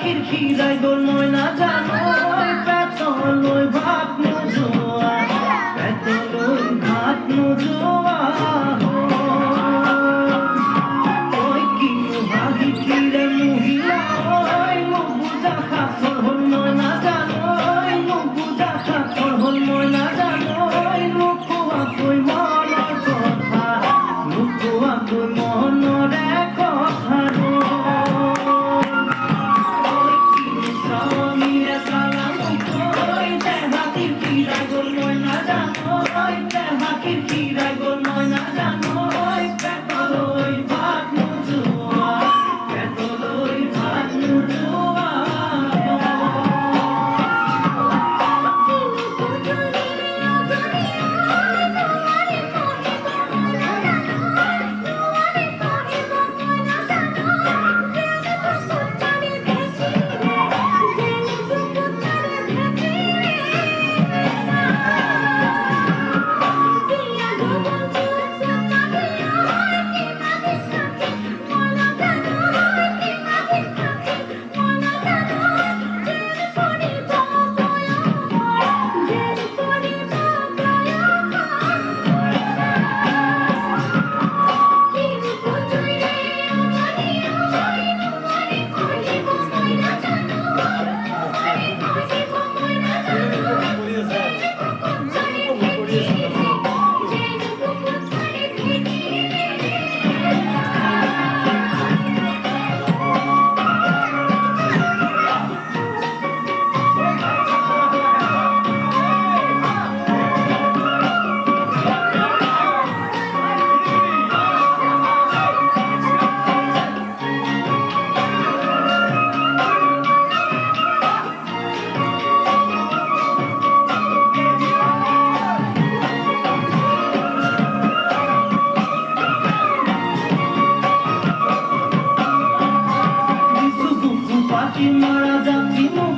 পাখির খিরাই গোল ময়না জানোই পেতলই ভাত নোজোয়া পেতলই ভাত নোজোয়া ওই কি ভাগি খিরে মহিলা ওই মুগুদা খাতর হল ময়না জানোই মুগুদা খাতর হল ময়না জানোই লুকুয়া কই মনের কথা লুকুয়া কই মনরে কথা Mara